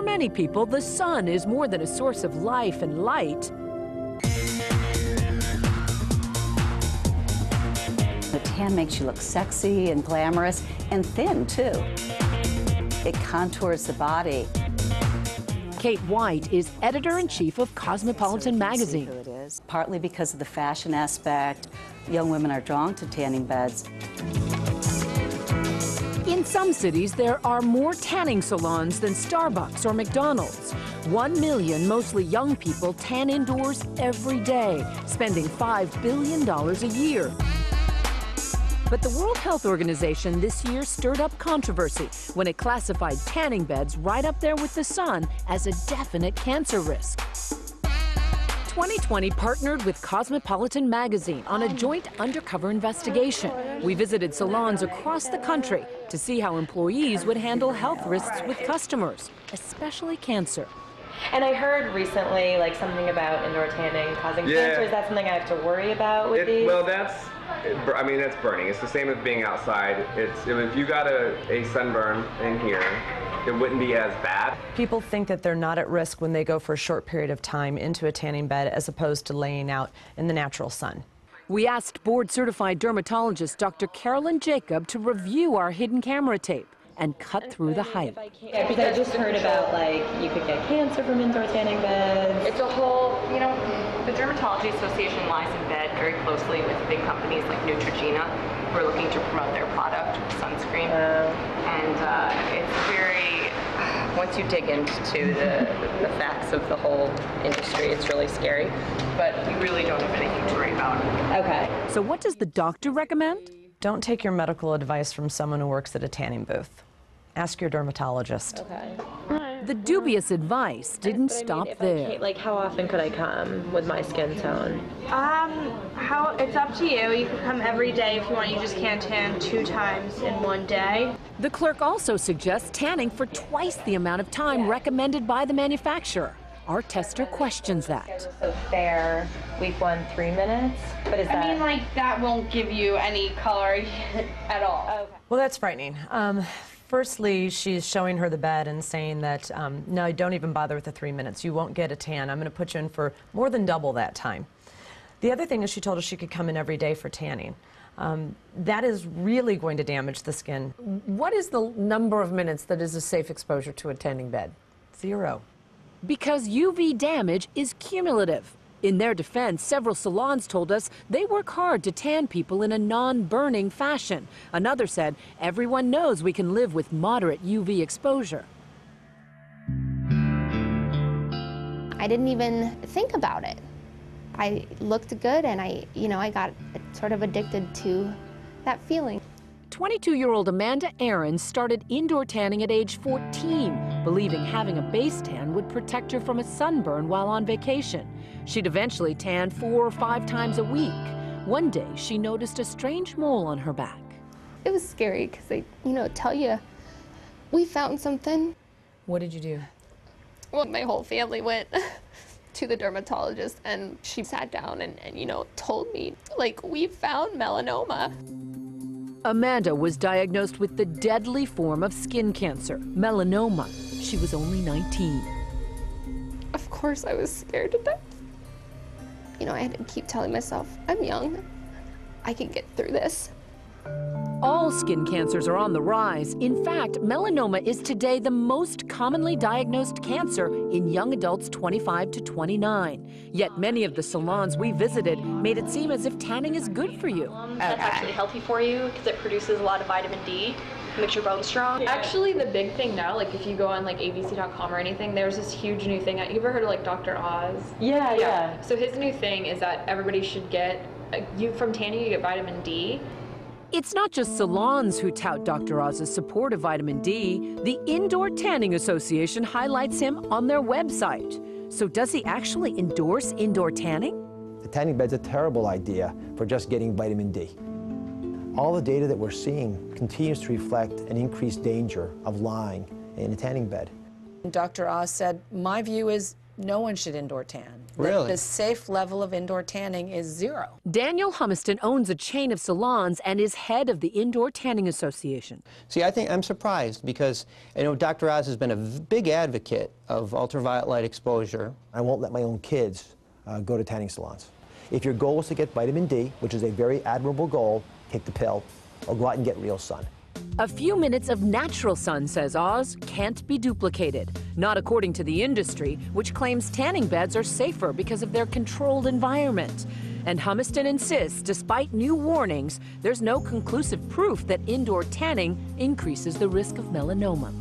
many people, the sun is more than a source of life and light. The tan makes you look sexy and glamorous and thin, too. It contours the body. Kate White is editor-in-chief of Cosmopolitan magazine. Who it is. Partly because of the fashion aspect, young women are drawn to tanning beds. In some cities, there are more tanning salons than Starbucks or McDonald's. 1 million, mostly young people, tan indoors every day, spending $5 billion a year. But the World Health Organization this year stirred up controversy when it classified tanning beds right up there with the sun as a definite cancer risk. 2020 partnered with Cosmopolitan magazine on a joint undercover investigation. We visited salons across the country to see how employees would handle health risks with customers, especially cancer. And I heard recently, like, something about indoor tanning causing cancer. Is that something I have to worry about with these? Well, that's burning. It's the same as being outside. If you got a sunburn in here, it wouldn't be as bad. People think that they're not at risk when they go for a short period of time into a tanning bed as opposed to laying out in the natural sun. We asked board-certified dermatologist Dr. Carolyn Jacob to review our hidden camera tape and cut through the hype. Yeah, because I just heard about, like, you could get cancer from indoor tanning beds. It's a whole, you know, the Dermatology Association lies in bed very closely with big companies like Neutrogena, who are looking to promote their product, sunscreen. And it's very, once you dig into the facts of the whole industry, it's really scary. But we really don't have anything to worry about. Okay. So what does the doctor recommend? Don't take your medical advice from someone who works at a tanning booth. Ask your dermatologist. Okay. The dubious advice didn't stop there. Like, how often could I come with my skin tone? It's up to you. You could come every day if you want. You just can't tan 2 times in one day. The clerk also suggests tanning for twice the amount of time recommended by the manufacturer. Our tester questions that. So fair, week 1, 3 minutes, but is that... I mean, like, that won't give you any color at all. Okay. Well, that's frightening. Firstly, she's showing her the bed and saying that, no, don't even bother with the 3 minutes. You won't get a tan. I'm going to put you in for more than double that time. The other thing is she told us she could come in every day for tanning. That is really going to damage the skin. What is the number of minutes that is a safe exposure to a tanning bed? 0. Because UV damage is cumulative. In their defense, several salons told us they work hard to tan people in a non-burning fashion. Another said, everyone knows we can live with moderate UV exposure. I didn't even think about it. I looked good and I got sort of addicted to that feeling. 22-year-old Amanda Aaron started indoor tanning at age 14, believing having a base tan would protect her from a sunburn while on vacation. She'd eventually tan 4 or 5 times a week. One day, she noticed a strange mole on her back. It was scary because they, tell you, we found something. What did you do? Well, my whole family went to the dermatologist and she sat down and told me, like, we found melanoma. Amanda was diagnosed with the deadly form of skin cancer, melanoma. She was only 19. Of course, I was scared to death. I had to keep telling myself, I'm young. I can get through this. All skin cancers are on the rise. In fact, melanoma is today the most commonly diagnosed cancer in young adults 25 to 29. Yet many of the salons we visited made it seem as if tanning is good for you. That's actually healthy for you because it produces a lot of vitamin D, makes your bones strong. Actually, the big thing now, like if you go on like abc.com or anything, there's this huge new thing. You ever heard of like Dr. Oz? Yeah. So his new thing is that everybody should get, from tanning you get vitamin D. It's not just salons who tout Dr. Oz's support of vitamin D. The Indoor Tanning Association highlights him on their website. So does he actually endorse indoor tanning? The tanning bed's a terrible idea for just getting vitamin D. All the data that we're seeing continues to reflect an increased danger of lying in a tanning bed. Dr. Oz said, my view is no one should indoor tan. Really? The safe level of indoor tanning is 0. Daniel Humiston owns a chain of salons and is head of the Indoor Tanning Association. See, I think I'm surprised because, you know, Dr. Oz has been a big advocate of ultraviolet light exposure. I won't let my own kids go to tanning salons. If your goal is to get vitamin D, which is a very admirable goal, take the pill or go out and get real sun. A few minutes of natural sun, says Oz, can't be duplicated. Not according to the industry, which claims tanning beds are safer because of their controlled environment. And Humiston insists, despite new warnings, there's no conclusive proof that indoor tanning increases the risk of melanoma.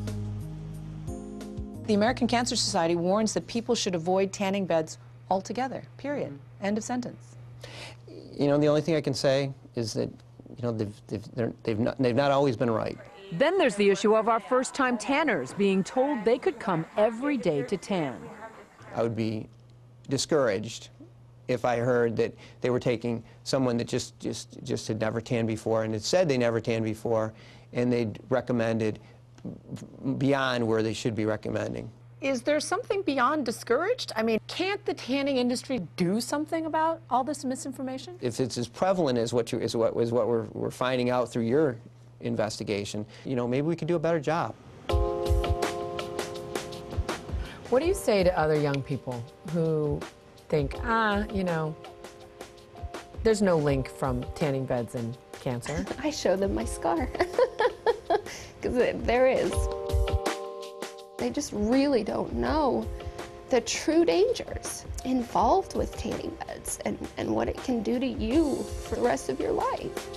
The American Cancer Society warns that people should avoid tanning beds altogether, period. End of sentence. You know, the only thing I can say is that, you know, they've not always been right. Then there's the issue of our first-time tanners being told they could come every day to tan. I would be discouraged if I heard that they were taking someone that just had never tanned before and had said they never tanned before, and they'd recommended beyond where they should be recommending. Is there something beyond discouraged? I mean, can't the tanning industry do something about all this misinformation? If it's as prevalent as what we're finding out through your investigation, you know, maybe we could do a better job. What do you say to other young people who think, you know, there's no link from tanning beds and cancer? I show them my scar, because there is. They just really don't know the true dangers involved with tanning beds and what it can do to you for the rest of your life.